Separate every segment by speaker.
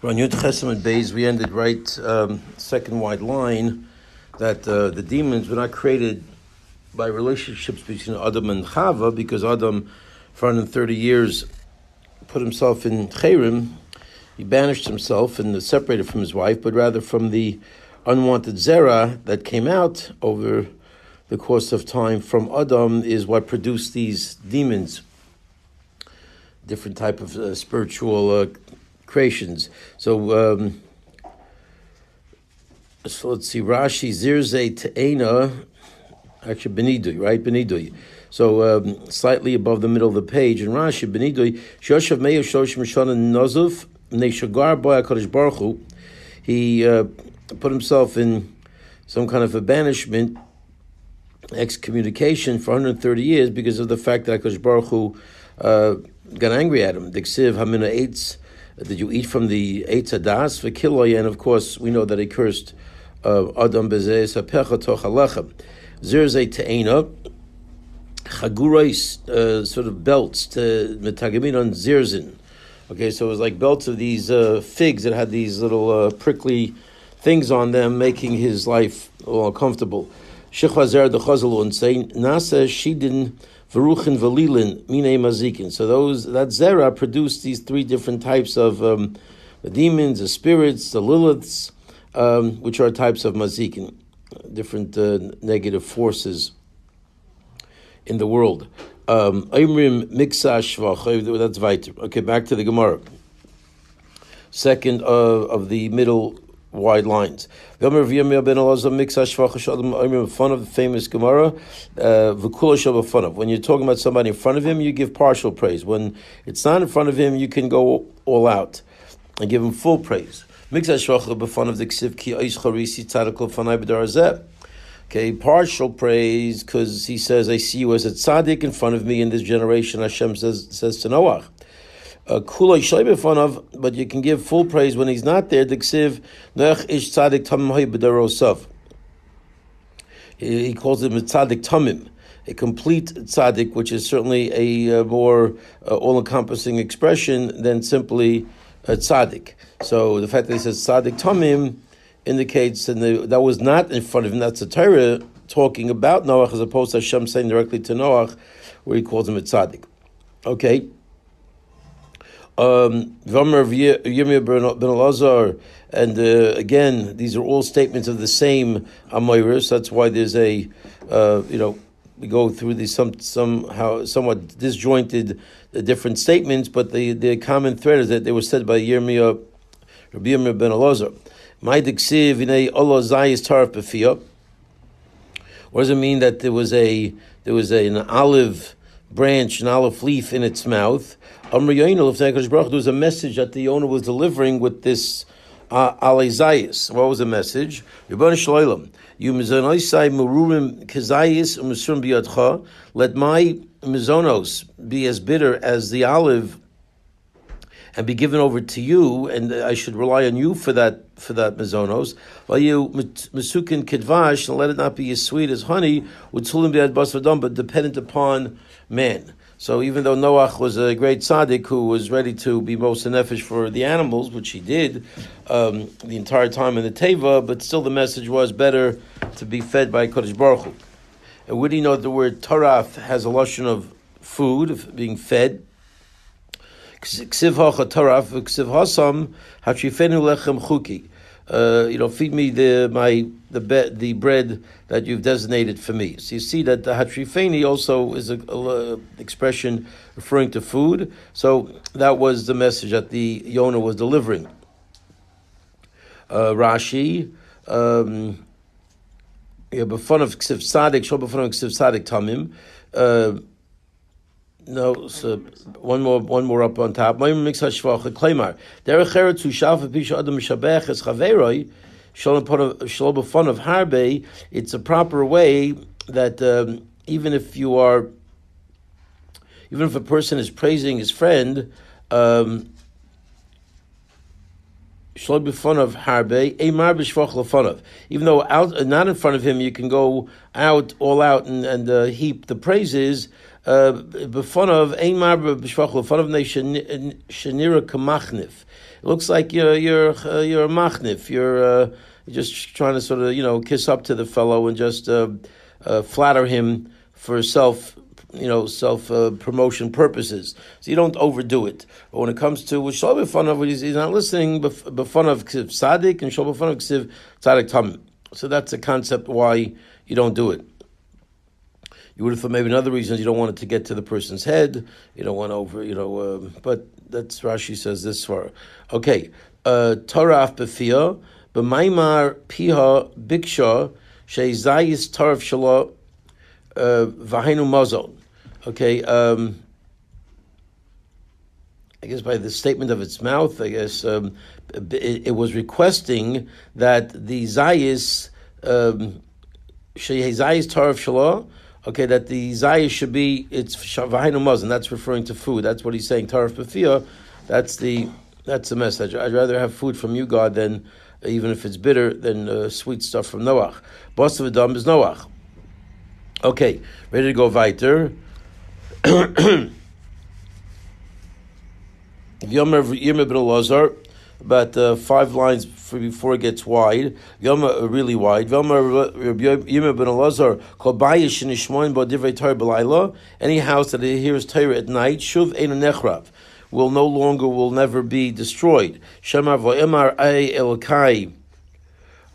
Speaker 1: On Yud Chesed Beis, we ended right second wide line that the demons were not created by relationships between Adam and Chava, because Adam, for 130 years, put himself in Cherim. He banished himself and separated from his wife, but rather from the unwanted zera that came out over the course of time from Adam is what produced these demons, different type of spiritual creations. So let's see, Rashi Zirze Te'ena, actually Benidui, right? Benidui. So slightly above the middle of the page in Rashi, Benidui, Shoshav Meir Shoshim Shana Nozuf, Neshagar Boy HaKadosh Baruch Hu. He put himself in some kind of a banishment, excommunication for 130 years because of the fact that HaKadosh Baruch Hu got angry at him. Diksiv Hamina Eitz, did you eat from the Eitz Hadas v'kiloy? And of course, we know that he cursed Adam bezeh sapecha toch halechem. Zirzei te'ena chagurais, sort of belts to metagamid on zirzin. Okay, so it was like belts of these figs that had these little prickly things on them, making his life all uncomfortable. Shechvazer the chazal and say nasa shidin Veruchin velilin mine mazikin. So that zera produced these three different types of the demons, the spirits, the liliths, which are types of mazikin, different negative forces in the world. Imrim miksa shvach. That's weiter. Okay, back to the Gemara. Second of the middle wide lines. Fun of the famous Gemara, when you're talking about somebody in front of him, you give partial praise. When it's not in front of him, you can go all out and give him full praise. Okay, partial praise, because he says, I see you as a tzaddik in front of me in this generation, Hashem says to Noach. Kulay shaybefonav, but you can give full praise when he's not there. Diksiv nech ish tzaddik tamim hay b'darosav. He calls him a tzaddik tamim, a complete tzaddik, which is certainly a more all-encompassing expression than simply a tzaddik. So the fact that he says tzaddik tamim indicates that was not in front of him. That's the Torah talking about Noach, as opposed to Hashem saying directly to Noach, where he calls him a tzaddik. Okay. V'amar Yirmiyah ben Elazar, and again, these are all statements of the same Amoirus. That's why there's a, we go through these somehow somewhat disjointed different statements, but the common thread is that they were said by Yirmiyah, Rabbi Yirmiyah ben Elazar. My diksiv inei Allah zayis taraf b'fiyah. What does it mean that there was an olive branch, an olive leaf in its mouth? There was a message that the owner was delivering with this alei zayis. What was the message? Let my mizonos be as bitter as the olive and be given over to you, and I should rely on you for that mizonos. While you mesukin kedvash, and let it not be as sweet as honey, but dependent upon man. So even though Noach was a great tzaddik who was ready to be most nefesh for the animals, which he did the entire time in the teva, but still the message was better to be fed by Kodesh Baruch Hu. And would he know that the word taraf has a lashon of food, of being fed? Ksiv hacha taraf, ksiv hasam hachifenu lechem chuki. Feed me the bread that you've designated for me. So you see that the hatrifeni also is a expression referring to food. So that was the message that the Yonah was delivering. Rashi, b'fun of ksiv tzadik, shol b'fun of ksiv tzadik tamim. No, so one more up on top. It's a proper way that even if a person is praising his friend, Shlo b'fanav harbe, eimar b'shvach lefanav. Even though not in front of him, you can go out, all out, and heap the praises. B'fanav eimar b'shvach lefanav shenira kamachnif. It looks like you're a machnif. You're just trying to sort of kiss up to the fellow and just flatter him for self promotion purposes. So you don't overdo it. But when it comes to shol b'fanav, he's not listening. B'fanav ksiv tzaddik and shol b'fanav ksiv tzaddik tamim. So that's a concept why you don't do it. You would have thought maybe another reason is you don't want it to get to the person's head. You don't want but that's Rashi says this far. Okay, Torah b'fiyah b'maymar piha biksha sheizayis taraf shelo v'hainu mazon. Okay, I guess by the statement of its mouth, I guess it was requesting that the zayis sheizayis taraf shelo. Okay, that the zayis should be it's v'hainu mazon. That's referring to food. That's what he's saying. Taraf b'fiyah. That's the message. I'd rather have food from you, God, than even if it's bitter, than sweet stuff from Noach. Bas v'dam is Noach. Okay, ready to go weiter. Yomer Yirmeh ben Elazar, about 5 lines before it gets wide. Yomer really wide. Yomer Yirmeh ben Elazar, Kol bayish nishmoin bo divrei Torah b'layla. Any house that hears Torah at night, shuv ein nechrav, will never be destroyed. Shemar v'emar ay Elokai,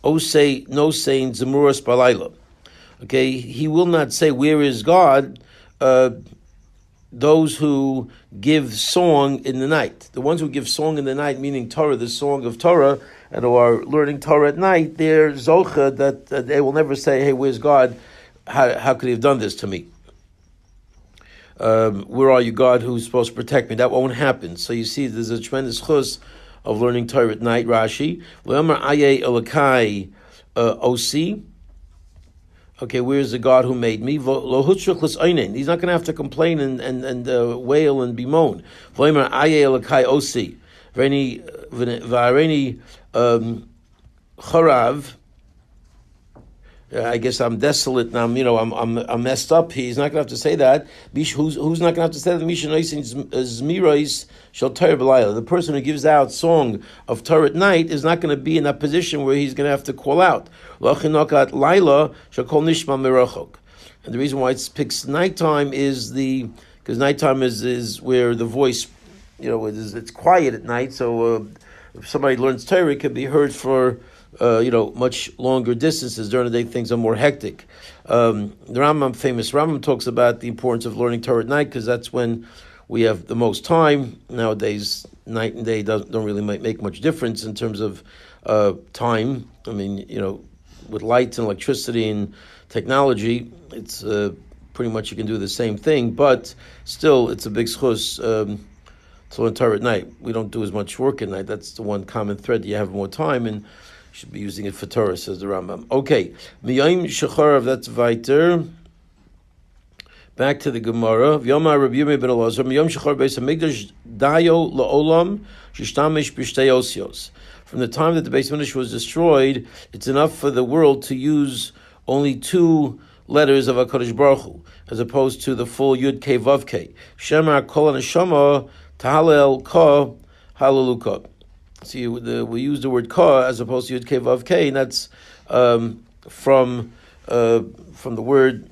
Speaker 1: osei no saying zemuras b'layla. Okay, he will not say, where is God? Those who give song in the night. The ones who give song in the night, meaning Torah, the song of Torah, and who are learning Torah at night, they're zocha, that they will never say, hey, where's God? How could he have done this to me? Where are you, God, who's supposed to protect me? That won't happen. So you see, there's a tremendous chus of learning Torah at night, Rashi. Le'amar aye Elokai osi. Okay, where's the God who made me? He's not going to have to complain and wail and bemoan. I guess I'm desolate now. I'm messed up. He's not going to have to say that. Who's not going to have to say that? The person who gives out song of Torah at night is not going to be in that position where he's going to have to call out. And the reason why it picks nighttime is because nighttime is where the voice, it's quiet at night. So if somebody learns Torah, it can be heard for much longer distances. During the day, things are more hectic. The famous Rambam talks about the importance of learning Torah at night because that's when we have the most time. Nowadays, night and day don't really make much difference in terms of time. I mean, with lights and electricity and technology, it's pretty much you can do the same thing, but still, it's a big schus to learn Torah at night. We don't do as much work at night. That's the one common thread. You have more time and should be using it for Torah, says the Rambam. Okay, Miyayim Shecharav, that's weiter. Back to the Gemara. V'yomar Rabbi Yirmeh ben Elazar, Miyayim Shecharav Beis HaMikdash Dayo La'olam Shishtamish B'shtei Osios. From the time that the Beis HaMikdash was destroyed, it's enough for the world to use only 2 letters of HaKadosh Baruch Hu, as opposed to the full Yud Kei Vav Kei. Shemar Kol HaNeshama Tahalel Ka Hallelu. See, we use the word ka as opposed to yud kei vav kei, and that's from the word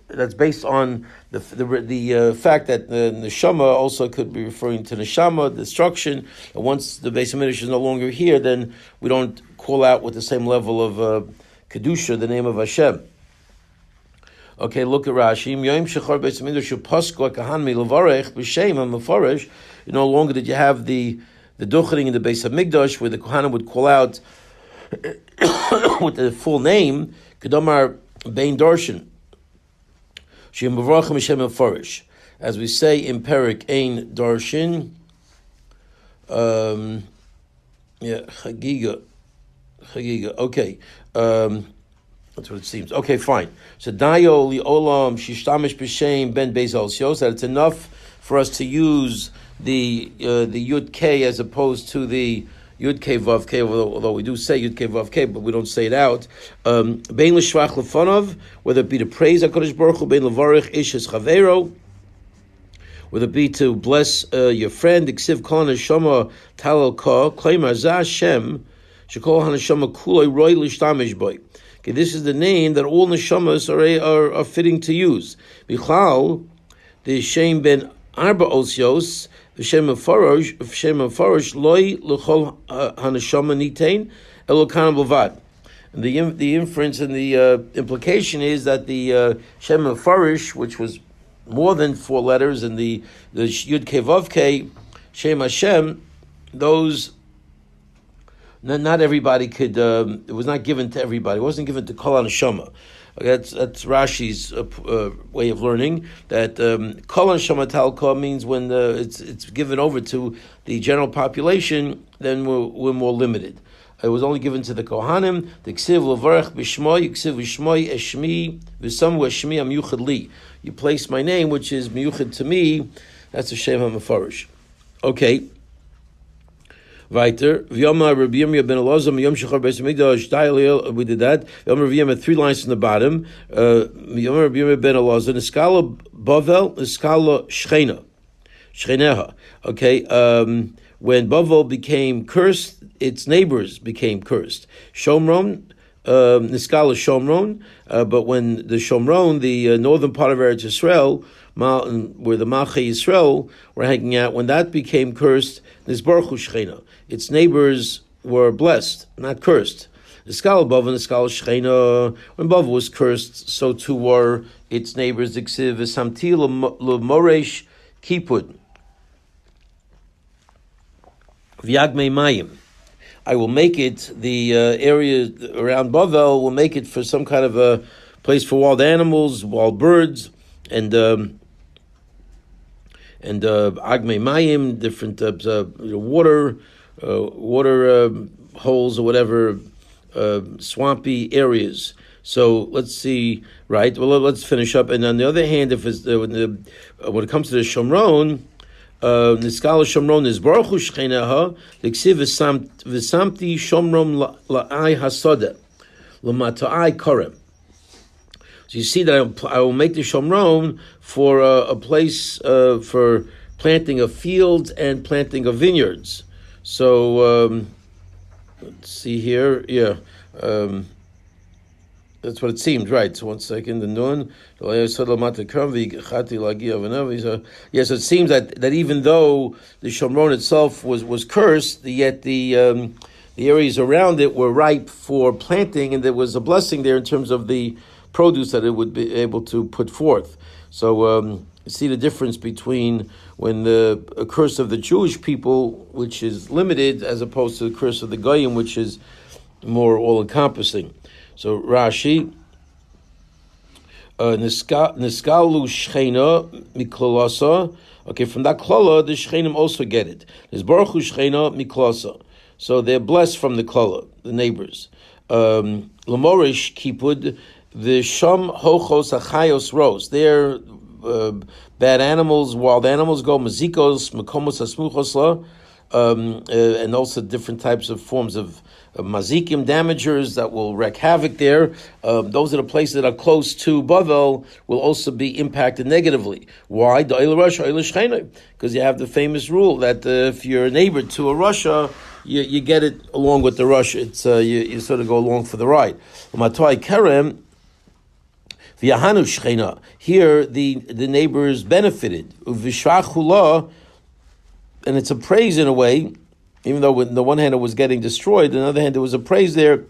Speaker 1: that's based on the fact that the neshama also could be referring to neshama, destruction. And once the Beis HaMikdash is no longer here, then we don't call out with the same level of kedusha the name of Hashem. Okay, look at Rashi. No longer did you have the duchening in the Beis HaMikdash, where the Kohanim would call out with the full name, Kedomar Bein Darshan, Shem Mevarachim Hashem Mefarish. As we say in Perik Ein Darshan, Chagiga. Okay, that's what it seems. Okay, fine. So Dayo Li Olam Shishtamish B'Shem Ben Beis Elsios, that it's enough for us to use the Yud K as opposed to the Yud Kei Vav Kei, although we do say Yud Kei Vav Kei, but we don't say it out. Bein l'shvach lefonov, whether it be to praise HaKadosh Baruch Hu, bein levarich ish es chaveiro, whether it be to bless your friend, Iksiv Kol Neshama Talal Ka, Kleimar Zah Hashem, Shekol HaNeshama Kuloi Roi Lishtamish Boy. Okay, this is the name that all neshamas are fitting to use. Bichal, the Shem ben Arba Osios, the Shem Mefarish, Loi L'chol HaNeshama Nitain, Elokan Bavad. And the inference and the implication is that the Shem Mefarish, which was more than 4 letters, and the Yud Kei Vav Kei, Shem Hashem, those, not everybody could, it was not given to everybody. It wasn't given to Kol HaNeshama. That's Rashi's way of learning, that Kol HaNeshama Talka means when it's given over to the general population, then we're more limited. It was only given to the Kohanim, the Ksiv Levarech B'Shmoi, Ksiv B'Shmoi, Eshmi, V'Sam Eshmi Amyuchad Li. You place my name, which is Miyuchad to me, that's a Shem HaMefarish. Okay. Weiter. V'yoma Rabbi Yirmiyah ben Elazar, Miyom Shechar Beis Hamikdash, we did that. V'yoma Rabbi Yirmiyah, 3 lines from the bottom. V'yoma Rabbi Yirmiyah ben Elazar, Niskala Bavel, Niskala Shcheneha. Okay. When Bavel became cursed, its neighbors became cursed. Shomron, Niskala Shomron, but when the Shomron, the northern part of Eretz Yisrael, where the Malchei Yisrael were hanging out, when that became cursed, Nisbarchu Shechina, its neighbors were blessed, not cursed. Niskala Bavel, Niskala Shechina, when Bavel was cursed, so too were its neighbors. Iksiv Samti L'Moresh Kipud. V'yagmei Mayim. I will make it, the area around Bavel will make it for some kind of a place for wild animals, wild birds, and Agmei Mayim, different water holes or whatever, swampy areas. So let's see, right? Well, let's finish up. And on the other hand, if it's, when it comes to the Shomron, Niskala Shomron is Baruch Hu Shcheneha, the Ksiv V'samti Shomron La'ai Hasoda, L'mata'ai Korem. So you see that I will make the Shomron for a place for planting of fields and planting of vineyards. So let's see here, yeah. That's what it seems, right? So 1 second, the nun. Yes, so it seems that even though the Shomron itself was cursed, yet the areas around it were ripe for planting, and there was a blessing there in terms of the produce that it would be able to put forth. So you see the difference between when the curse of the Jewish people, which is limited, as opposed to the curse of the Goyim, which is more all-encompassing. So Rashi, Niskalu Shchena Miklolasa. Okay, from that Klola, the Shchenim also get it. There's Baruch Hu Shchena Miklolasa. So they're blessed from the Klola, the neighbors. Lamorish Kipud, the Sham Hochos Achayos Rose. They're bad animals, wild animals go, Mazikos, Makomos Asmuchosla, and also different types of forms of mazikim, damagers that will wreak havoc there. Those are the places that are close to Bavel will also be impacted negatively. Why? Because you have the famous rule that if you're a neighbor to a Russia, you get it along with the Russia. It's you sort of go along for the ride. Here the neighbors benefited. And it's a praise in a way, even though on the one hand it was getting destroyed, on the other hand there was a praise there.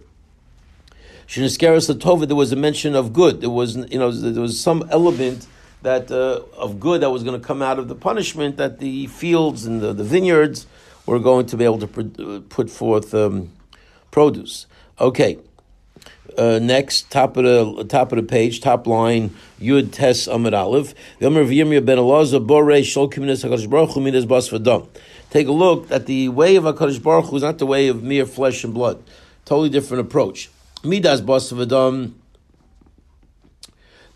Speaker 1: There was a mention of good. There was, there was some element that of good that was going to come out of the punishment, that the fields and the vineyards were going to be able to put forth produce. Okay. Next, top of the page, top line, Yud Tes Amud Aleph. Take a look at the way of HaKadosh Baruch Hu is not the way of mere flesh and blood. Totally different approach. Midas Bas V'Adam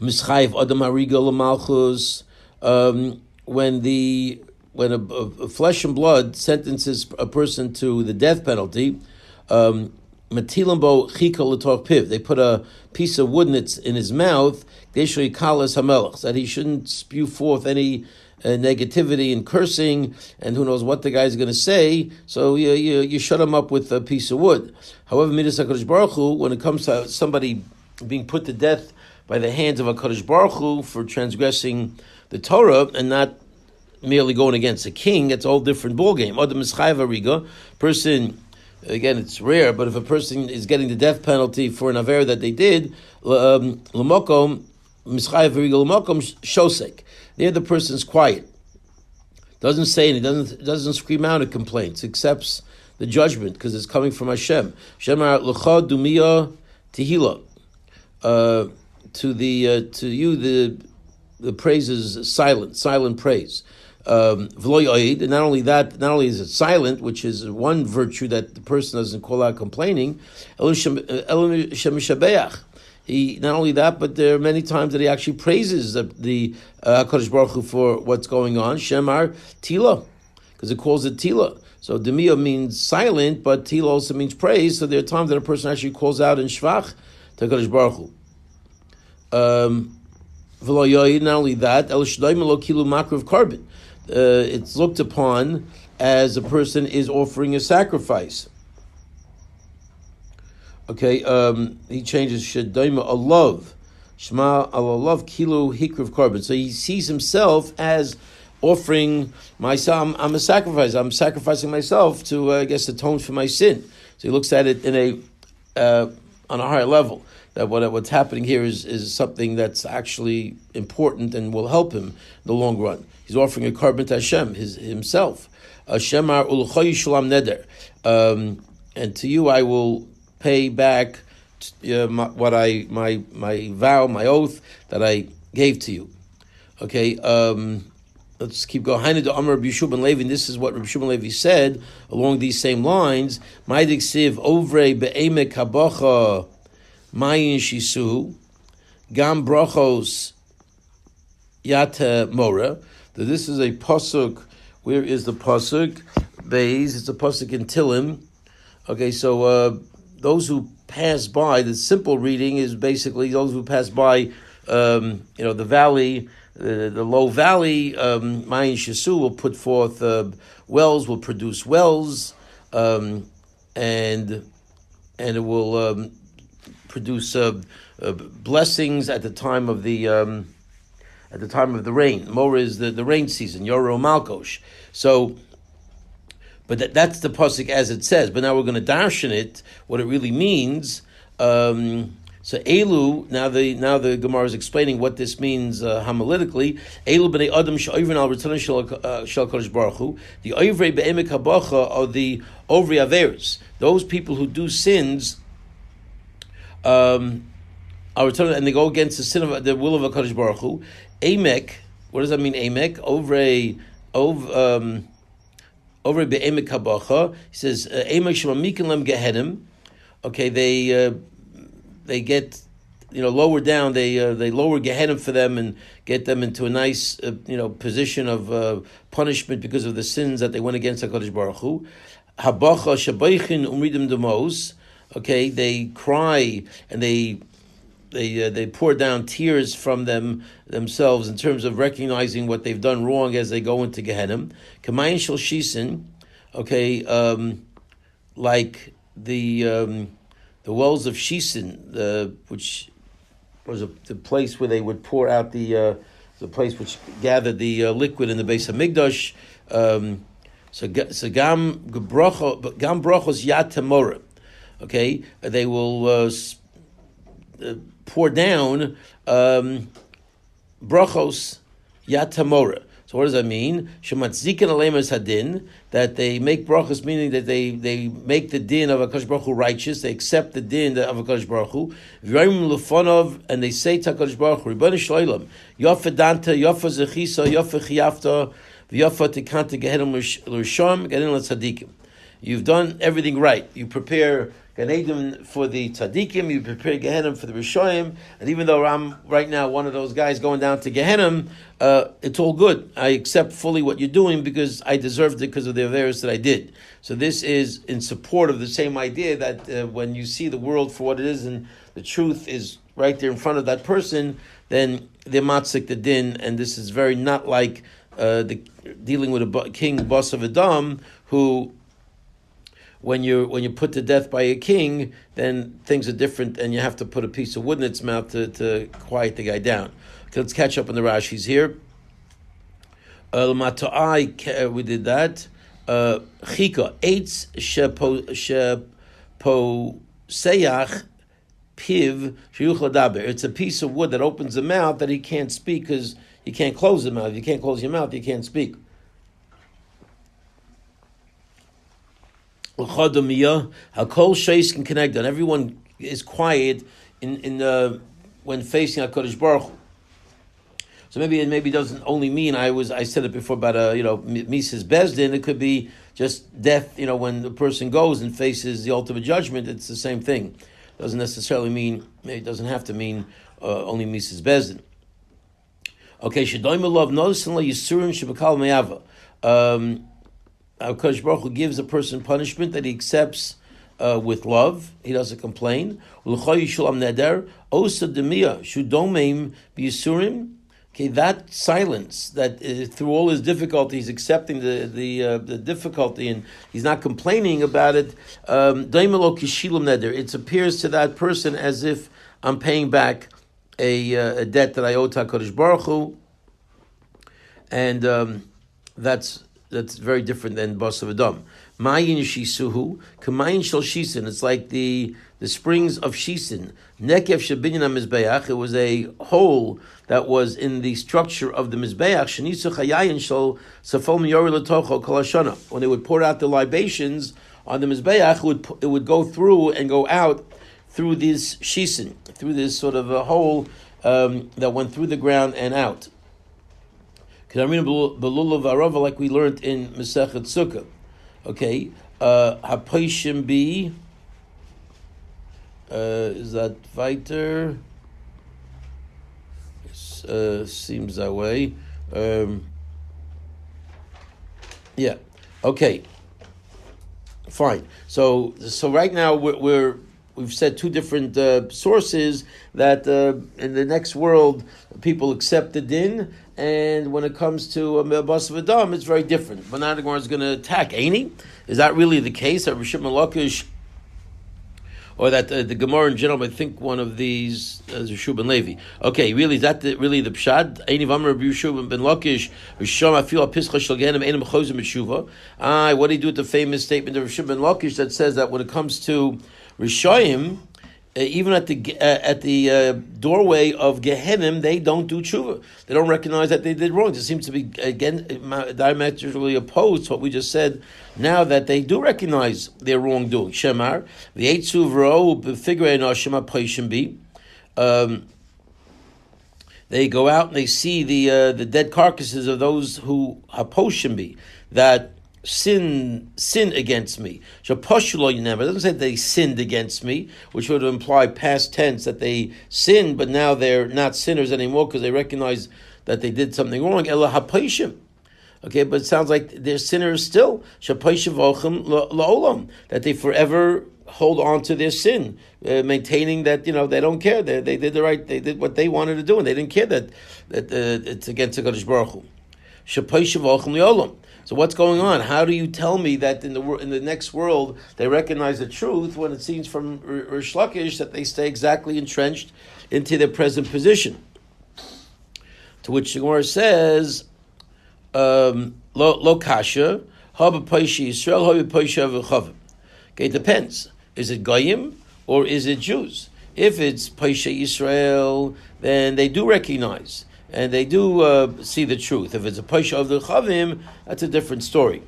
Speaker 1: Mischayev Adam Hariga L'Malchus. When the a flesh and blood sentences a person to the death penalty, matilambo chika l'torch piv. They put a piece of wood in his mouth, that he shouldn't spew forth any negativity and cursing, and who knows what the guy's going to say. So you shut him up with a piece of wood. However, Midas HaKadosh Baruch Hu, when it comes to somebody being put to death by the hands of HaKadosh Baruch Hu for transgressing the Torah and not merely going against a king, it's a whole different ballgame. Adam is chayv hariga. Person, again, it's rare, but if a person is getting the death penalty for an aver that they did, l'mokom mischayv hariga l'mokom shosek. There, the person's quiet, doesn't say anything, doesn't scream out at complaints, accepts the judgment because it's coming from Hashem. Shemar l'cha dumia tehila. To you the praise is silent praise. And not only that, not only is it silent, which is one virtue that the person doesn't call out complaining. He not only that, but there are many times that he actually praises the HaKadosh Baruch Hu for what's going on. Shemar Tila, because it calls it Tila. So Demiyah means silent, but Tila also means praise. So there are times that a person actually calls out in Shvach to HaKadosh Baruch Hu. Not only that, El Shadaim Lo Kilu Makriv Carbon. It's looked upon as a person is offering a sacrifice. Okay, he changes Shadaima Alav, Shema Alav Kilu Hikriv Carbon. So he sees himself as offering myself. I'm a sacrifice. I'm sacrificing myself to, atone for my sin. So he looks at it in on a higher level. That what's happening here is something that's actually important and will help him in the long run. He's offering a carbon to Hashem, himself. Shemar Uluchoy Shulam Neder. And to you I will pay back my vow, my oath that I gave to you. Okay, let's keep going. Hainu de Amar Rabbi Yeshua ben Levi, and this is what Rabbi Yeshua ben Levi said along these same lines. Ma'adik siv ovre be'emek habacha mayin shisu gam brachos yata mora. This is a pasuk. Where is the pasuk? Beis. It's a pasuk in Tilim. Okay, so those who pass by, the simple reading is basically those who pass by, the valley, the low valley, Mayin Shasu will put forth wells, will produce wells, and it will produce blessings at the time of the rain. Mora is the rain season, Yoro Malkosh. So. But that's the pasuk as it says. But now we're going to darshan it, what it really means. So Elu, now the Gemara is explaining what this means homiletically. Elu b'nei adam she'oivrin al r'tanan shel Kodesh Baruch Hu. The oivrei be'emek habacha are the ovri averes. Those people who do sins, are returned, and they go against the sin of the will of Kodesh Baruch Hu. Emek, what does that mean? Emek, over be'emek habacha, he says emek shemamikin lem gehenim. Okay, they get lower down. They lower gehenim for them and get them into a nice position of punishment because of the sins that they went against HaKadosh Baruch Hu. Habacha shabaychin umridim demos. Okay, they cry and they pour down tears from themselves in terms of recognizing what they've done wrong as they go into Gehenna. Kamayin shel shisin, okay, like the wells of Shisin, which was the place where they would pour out the place which gathered the liquid in the base of Migdash. So gam brachos yad tamora. Okay, they will pour down brachos yatamora. So what does that mean? Shematzikin alemas hadin, that they make brachos, meaning that they make the din of HaKadosh Baruch Hu righteous. They accept the din of HaKadosh Baruch Hu. V'yayim lefonov, and they say to HaKadosh Baruch Hu, Ribbon Shloim, Yofa danta, Yofa zechisa, Yofa chiyafta, V'yofa tikanta gehenim l'risham, gehenim l'tzadikim. You've done everything right. You prepare Gan Eden for the tzaddikim, you prepare Gehenim for the Rishoyim, and even though I'm right now one of those guys going down to Gehenim, it's all good. I accept fully what you're doing because I deserved it because of the averos that I did. So this is in support of the same idea that when you see the world for what it is and the truth is right there in front of that person, then they're matzik the din, and this is very not like dealing with a king, boss of Adam, who when you're put to death by a king, then things are different, and you have to put a piece of wood in its mouth to quiet the guy down. Okay, let's catch up on the Rashi's here. We did that. Chika eitz sheposeyach piv sheyuchel daber. It's a piece of wood that opens the mouth that he can't speak because you can't close the mouth. If you can't close your mouth, you can't speak. Hakol sheis can connect on. Everyone is quiet in when facing HaKadosh Baruch Hu. So maybe it doesn't only mean I said it before about Mises Bezdin. It could be just death. When the person goes and faces the ultimate judgment, it's the same thing. Doesn't necessarily mean. It doesn't have to mean only Mises Bezdin. Okay, Shadoim love noticeably Yisurim Shabakal Me'ava. HaKadosh Baruch Hu gives a person punishment that he accepts with love. He doesn't complain. Okay, that silence, that through all his difficulties, accepting the difficulty, and he's not complaining about it. It appears to that person as if I'm paying back a debt that I owe to HaKadosh Baruch Hu, and that's very different than Bas of Adam. Mayin shisuhu, kamayin shel shisin. It's like the springs of shisin. Nekev shebinyan mizbeach. It was a hole that was in the structure of the mizbeach. Shenisu chayayin shel safol miyori letocho kol hashana. When they would pour out the libations on the mizbeach, it would go through and go out through this shisin, through this sort of a hole that went through the ground and out. Like we learned in Masechet Sukkah. Okay, Hapoishim B. Is that weiter? Seems that way. Yeah. Okay. Fine. So right now we've said two different sources that in the next world people accept the din, and when it comes to Bas of Adam, it's very different. But now the Gemara is going to attack. Ain't he? Is that really the case? That Rishon Lakish, or that the Gemara in general, I think one of these is Yeshua ben Levi. Okay, really, is that really the pshad? Ain't if Amar Yeshua ben Lakish, Rishon Afil Pischa Shel Gehenim Einam Chozim B'Shuva. What do you do with the famous statement of Rishon ben Lakish that says that when it comes to Rishayim, even at the doorway of Gehenim, they don't do tshuva. They don't recognize that they did wrong. It seems to be, again, diametrically opposed to what we just said, now that they do recognize their wrongdoing. Shemar, the Eitzuv Ro, figure in Shema Paishim Bi. They go out and they see the dead carcasses of those who Haposhim Bi, that sin against me. It doesn't say they sinned against me, which would imply past tense that they sinned, but now they're not sinners anymore because they recognize that they did something wrong. Okay, but it sounds like they're sinners still. That they forever hold on to their sin, maintaining that they don't care. They did the right. They did what they wanted to do, and they didn't care that it's against the HaKadosh Baruch Hu. So what's going on? How do you tell me that in the next world they recognize the truth when it seems from Rish Lakish that they stay exactly entrenched into their present position? To which the Gemara says, "Lo kasha haba paishi Yisrael haba paishi avichavim." Okay, it depends. Is it goyim or is it Jews? If it's paishi Yisrael, then they do recognize. And they do see the truth. If it's a paisha of the chavim, that's a different story.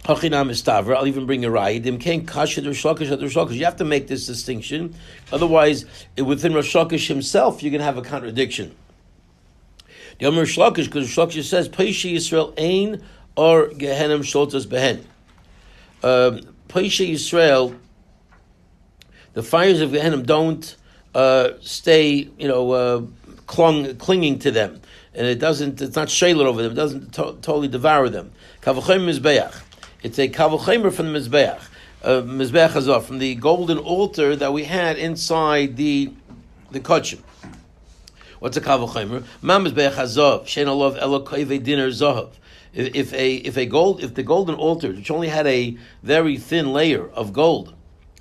Speaker 1: I'll even bring a ride. You have to make this distinction. Otherwise, within Rosh Lakish himself, you're going to have a contradiction. The Rosh Lakish, because Rosh Lakish says, paisha Yisrael ein or gehenim sholtas behen. Paisha Yisrael, the fires of Gehenna don't stay, clinging to them, and it's not shayler over them. It doesn't totally devour them. Kavachem Mizbeach. It's a kavachem from the Mizbeach. Mizbeach Hazor, from the golden altar that we had inside the Kodshim. What's a kavachem? Ma Mizbeach Hazor, Shein Alav Elo Koivei Diner Zahav. If the golden altar, which only had a very thin layer of gold,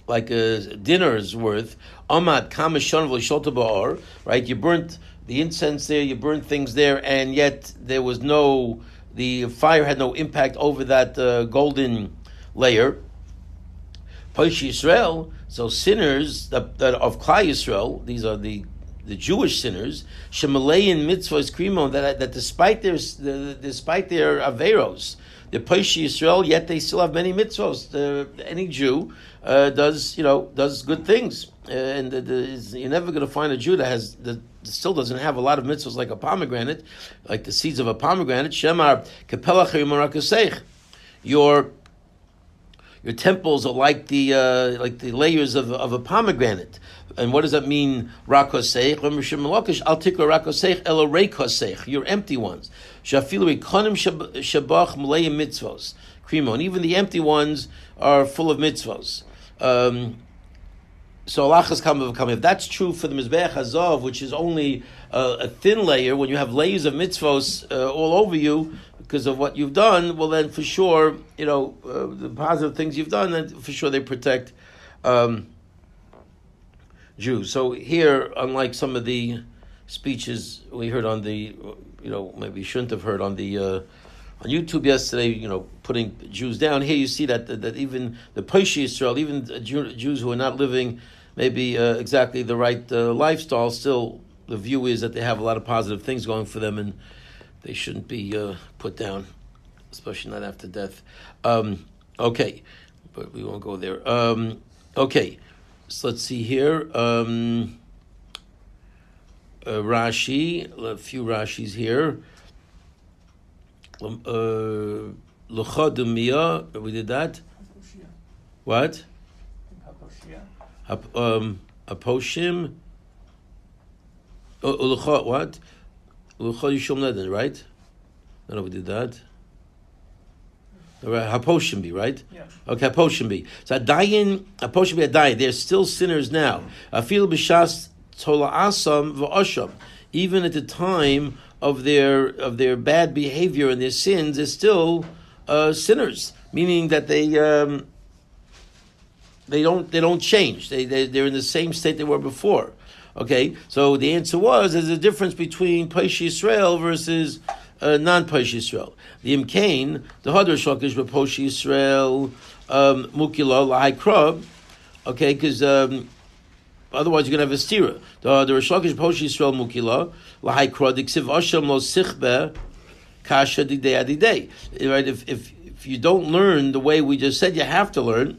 Speaker 1: like a dinner's worth, Amad Kamashon V'Sholta Ba'or, right? You burnt the incense there, you burnt things there, and yet the fire had no impact over that golden layer. Poish Yisrael, so sinners that of Klal Yisrael, these are the Jewish sinners, Shemalein mitzvahs krimo, that despite their averos, the Poish Yisrael, yet they still have many mitzvahs. Any Jew does good things, and you're never going to find a Jew that still doesn't have a lot of mitzvahs like a pomegranate, like the seeds of a pomegranate. Shemar kapelach yimarakoseich. Your temples are like the layers of a pomegranate. And what does that mean? Rakoseich. Al tikra rakoseich elo reikoseich. Your empty ones. Shafilu ikonim shabach mleim mitzvos. Krimo. And even the empty ones are full of mitzvos. So alachas kam. If that's true for the Mizbeach Hazov, which is only a thin layer, when you have layers of mitzvos all over you because of what you've done, well then for sure, the positive things you've done, then for sure they protect Jews. So here, unlike some of the speeches we heard on the, maybe you shouldn't have heard on the on YouTube yesterday, putting Jews down. Here you see that even the Poish Yisrael, even Jews who are not living maybe exactly the right lifestyle, still the view is that they have a lot of positive things going for them, and they shouldn't be put down, especially not after death. Okay, but we won't go there. Okay. So let's see here. Rashi, a few Rashis here. L'chodumia, we did that. What? Aposhim. What? L'chod Yishom Neden, right? No, we did that. Haposhim be, right? Yeah. Okay, Haposhim be. So Haposhim be Adayin. They're still sinners now. Afil b'shas tola'asam v'osham. Even at the time of their bad behavior and their sins, they're still sinners. Meaning that they don't change. They're in the same state they were before. Okay, so the answer was there's a difference between Peish Yisrael versus non-Peish Yisrael. The Imkain, the Hadar Shlokish B'Posh Yisrael Mukila Lahai Krab, okay, because otherwise you're going to have a stira. The Hadar Shlokish B'Posh Yisrael Mukila Lahai Krab Diksiv Asham Lo Sichbe Kasha Didei Adidei. Right? If you don't learn the way we just said you have to learn,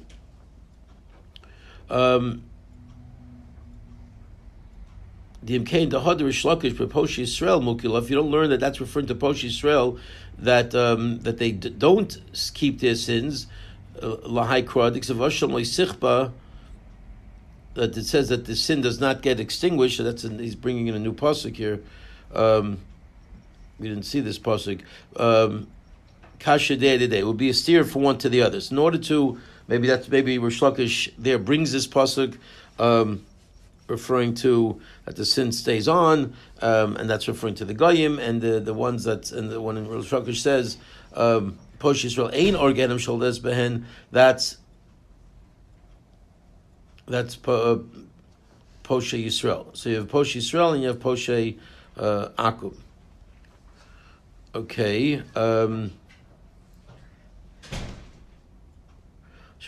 Speaker 1: the Imkain, the Hadar Shlokish B'Posh Yisrael Mukila. If you don't learn that that's referring to Posh Yisrael, that they don't keep their sins, Lahai Kradik of Asham Sichba, that it says that the sin does not get extinguished. So he's bringing in a new pasuk here. We didn't see this pasuk. Kasha Dei Dei would be a steer from one to the other. So in order to maybe Rish Lakish there brings this pasuk. Referring to that the sin stays on, and that's referring to the Goyim, and the ones and the one in Rosh Hashanah says, Posh Yisrael ein organim sholdes behen. That's Poshe Yisrael. So you have Poshe Yisrael and you have Poshe Akum. Okay.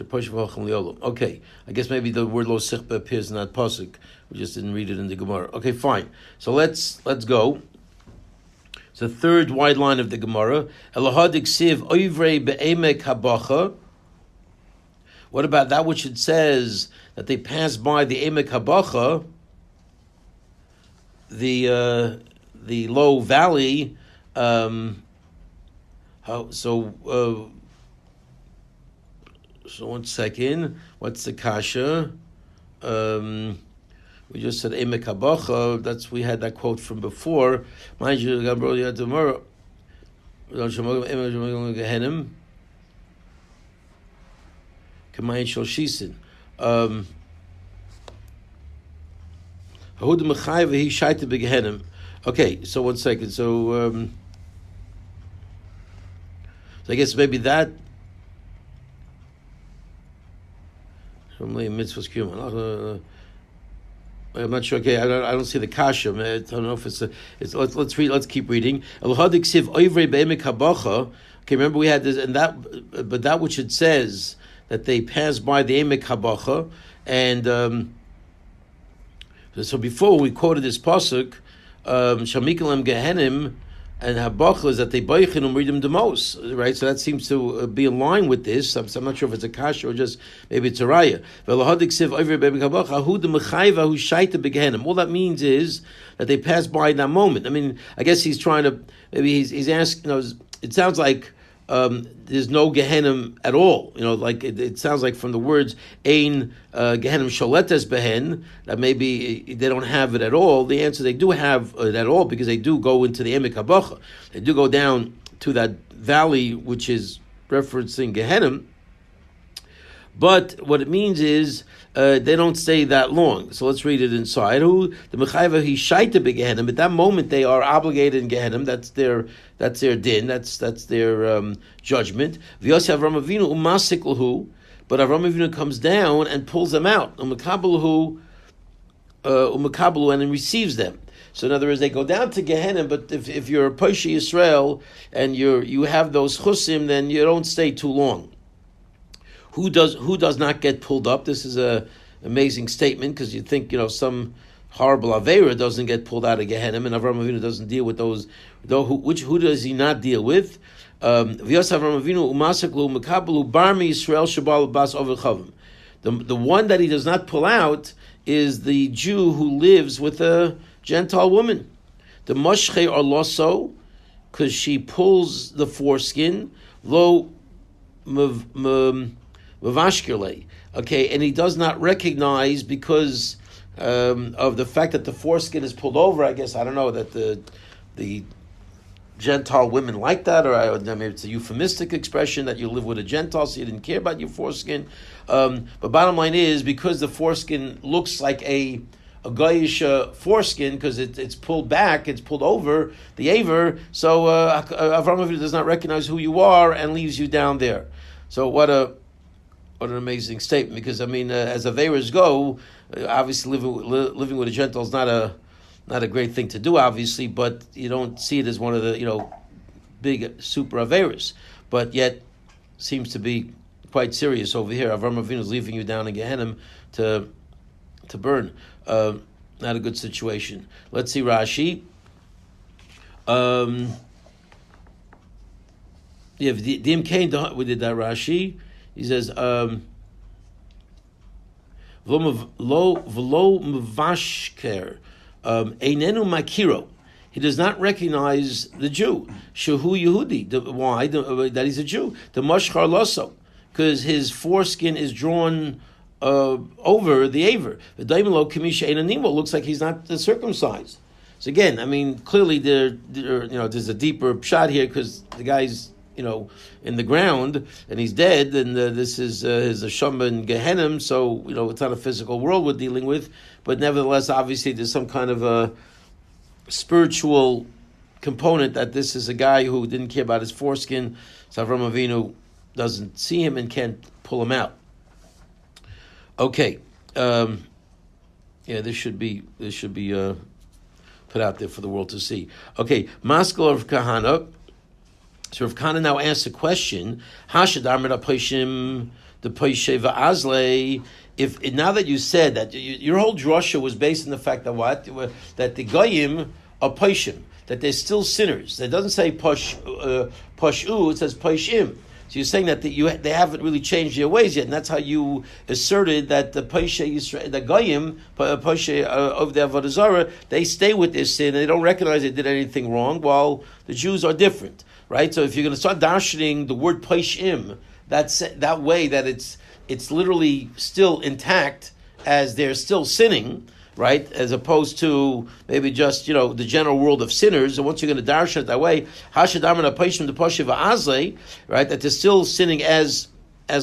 Speaker 1: Okay, I guess maybe the word lo sichba appears in that pasuk. We just didn't read it in the Gemara. Okay, fine. So let's go. It's the third wide line of the Gemara. Elohadik siv oivrei be'emek habacha. What about that which it says that they pass by the emek habacha, the low valley? So 1 second. What's the kasha? We just said emek habacha. That's we had that quote from before. Mind you, tomorrow. Gehenim. Kamayin shel shisin. Hahud mechayv v'hi shaita b'gehenim. Okay, so 1 second. So I guess maybe that. I'm not sure. Okay, I don't see the kasha. I don't know if it's. Let's read. Let's keep reading. Okay, remember we had this and that, but that which it says that they pass by the emek habacha, and so before we quoted this pasuk, shamikalim gehenim. And habacha is that they beichen umridim demos, right? So that seems to be in line with this. I'm not sure if it's a kasha or just maybe it's a raya. All that means is that they pass by in that moment. I mean, I guess he's trying to, maybe he's asking, it sounds like there's no Gehenim at all. Like it sounds like from the words Ein Gehenim Sholetes Behen, that maybe they don't have it at all. The answer, they do have it at all, because they do go into the Emek HaBacha. They do go down to that valley which is referencing Gehenim. But what it means is they don't stay that long. So let's read it inside. Who the mechayva he shaita begehenim. At that moment they are obligated in Gehenim. That's their din. That's their judgment. V'yosef Avram Avinu umasik lahu. But Avram Avinu comes down and pulls them out. Umakabalu and then receives them. So in other words, they go down to Gehenim. But if you're a Poshi Yisrael and you have those chusim, then you don't stay too long. Who does not get pulled up? This is a amazing statement, because you think some horrible avera doesn't get pulled out of Gehenim, and Avram Avinu doesn't deal with those. Who does he not deal with? The one that he does not pull out is the Jew who lives with a Gentile woman. The moshche or loso, because she pulls the foreskin. Lo Mavashkirle, okay, and he does not recognize because of the fact that the foreskin is pulled over. I guess I don't know that the Gentile women like that, or maybe it's a euphemistic expression that you live with a Gentile, so you didn't care about your foreskin. But bottom line is, because the foreskin looks like a goyish foreskin, because it's pulled back, it's pulled over the aver. So Avram Avinu does not recognize who you are and leaves you down there. So what an amazing statement, because as Averas go, obviously living with a Gentile is not a great thing to do, obviously, but you don't see it as one of the big super Averas, but yet seems to be quite serious over here. Avram Avinu is leaving you down in Gehenim to burn. Not a good situation. Let's see Rashi. Yeah, we did that Rashi. He says, V'lo mevashker, einenu makiro. He does not recognize the Jew. Shehu Yehudi. Why? That he's a Jew. The mashchar loso, because his foreskin is drawn over the aver. The daimelo kamisha einanimo, looks like he's not circumcised. So again, clearly there's a deeper shot here, because the guy's in the ground, and he's dead, and this is his Ashamba in Gehenim, so, it's not a physical world we're dealing with, but nevertheless, obviously, there's some kind of a spiritual component that this is a guy who didn't care about his foreskin, so Avram Avinu doesn't see him and can't pull him out. Okay. This should be put out there for the world to see. Okay, Maskal of Kahana. So Rav Kahana now asks a question: if now that you said that your whole drasha was based on the fact that that the goyim are poshim, that they're still sinners. It doesn't say poshu, it says poshim. So you're saying that they haven't really changed their ways yet, and that's how you asserted that the goyim, poshe of the avodah zarah, they stay with their sin and they don't recognize they did anything wrong, while the Jews are different. Right, so if you're going to start darshaning the word poshim that way that it's literally still intact as they're still sinning, right? As opposed to maybe just the general world of sinners. And once you're going to darshan it that way, right? That they're still sinning as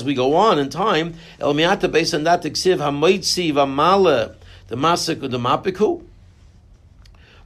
Speaker 1: we go on in time. El miata based on that ksiv hamoitzi v'amala the masik u'demapiku.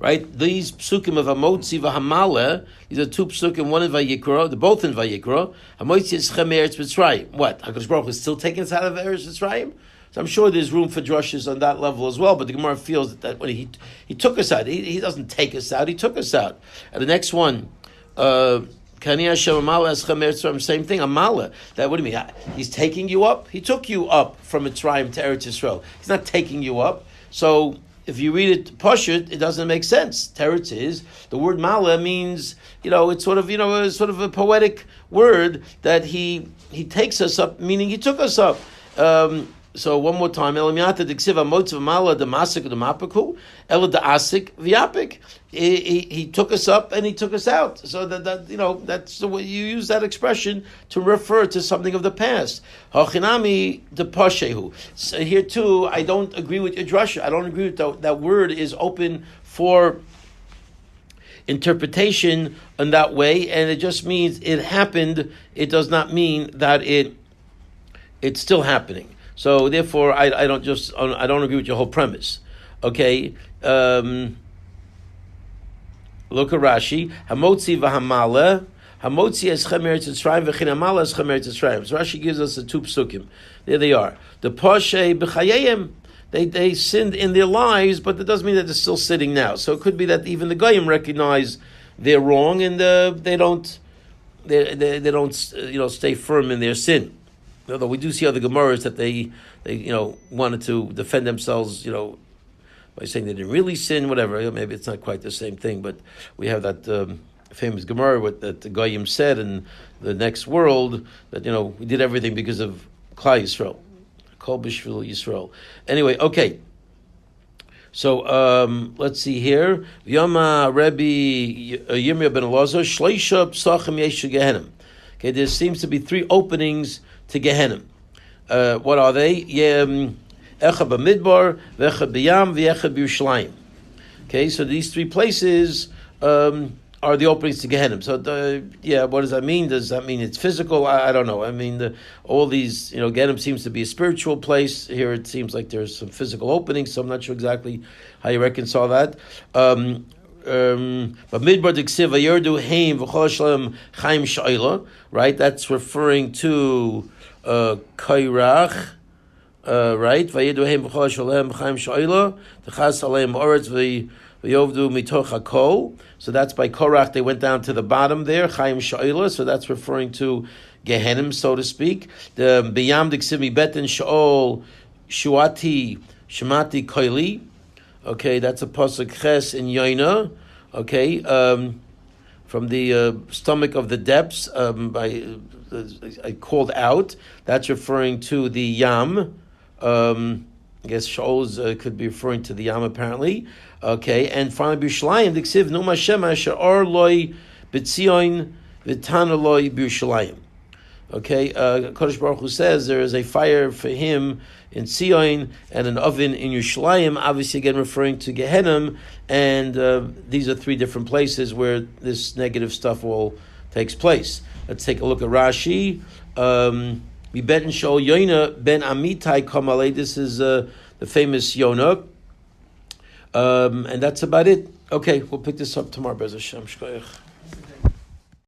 Speaker 1: Right, these psukim of Hamotzi v'Hamala, these are two psukim, one in Vayikra, they're both in Vayikra. Hamotzi is Chem Eretz Mitzrayim. What? HaKadosh Baruch Hu is still taking us out of Eretz Mitzrayim? So I'm sure there's room for drushes on that level as well, but the Gemara feels that when he took us out, he doesn't take us out, he took us out. And the next one, Kani Hashem Amala es Chem Eretz Mitzrayim, same thing, Amala. What do you mean? He's taking you up? He took you up from Mitzrayim to Eretz Yisrael. He's not taking you up. So if you read it Pashut, it doesn't make sense. Teretz is the word Mala means it's sort of a poetic word that he takes us up, meaning he took us up. So one more time, Elamiata diksiva motzav Mala the masik the mapaku ela the asik v'yapik. He took us up and he took us out. So that's the way you use that expression to refer to something of the past. Hachinami de pashehu. So here too, I don't agree with your drasha. I don't agree with that word is open for interpretation in that way, and it just means it happened. It does not mean that it's still happening. So therefore, I don't agree with your whole premise. Okay. Look at Rashi. Hamotzi v'hamala. Hamotzi es Chem Eretz Mitzrayim v'chin hamala es Chem Eretz Mitzrayim. So Rashi gives us the two psukim. There they are. The poshe b'chayayim. They sinned in their lives, but that doesn't mean that they're still sinning now. So it could be that even the goyim recognize they're wrong and they don't stay firm in their sin. Although we do see other Gemaras that they wanted to defend themselves, by saying they didn't really sin, whatever. Maybe it's not quite the same thing, but we have that famous Gemara that the Goyim said in the next world that we did everything because of Klal Yisrael, Kol B'Shvil Yisrael. Anyway, okay. So let's see here. Yoma Rebbe Yirmiyah ben Elazar Shleisha Psachim Yesh Gehenim. Okay, there seems to be three openings to Gehenim. What are they? Echad b'Midbar, v'echad b'Yam, v'echad b'Yerushalayim. Okay, so these three places are the openings to Gehenim. So, what does that mean? Does that mean it's physical? I don't know. I mean, all these, Gehenim seems to be a spiritual place. Here it seems like there's some physical openings, so I'm not sure exactly how you reconcile that. But Midbar Diksiv Vayerdu Heim V'chol Shalom Chaim Sha'ila, right? That's referring to Kairach. Right? Vayedu heim b'chol shalem b'chaim sha'ila t'chas aleim oretz v'yovdu mitoch hakol. So that's by Korach. They went down to the bottom there, Chaim sha'ila. So that's referring to Gehenim, so to speak. The b'yam d'ksimi betin sha'ol shuati shemati koili. Okay, that's a pasuk ches in Yoina. Okay, from the stomach of the depths. I called out. That's referring to the Yam. I guess Shaul could be referring to the Yam apparently. Okay, and finally B'Yerushalayim Diksiv Numa Shema Sha'ar Loi B'Tzion V'Tana Loi B'Yerushalayim. Okay, Kodesh Baruch Hu says there is a fire for him in Tzion and an oven in Yerushalayim. Obviously, again referring to Gehenim, and these are three different places where this negative stuff all takes place. Let's take a look at Rashi. We bet and show Yona ben Amitai Kamale. This is the famous Yona. And that's about it. Okay, we'll pick this up tomorrow. Bez Hashem. Shkoyach.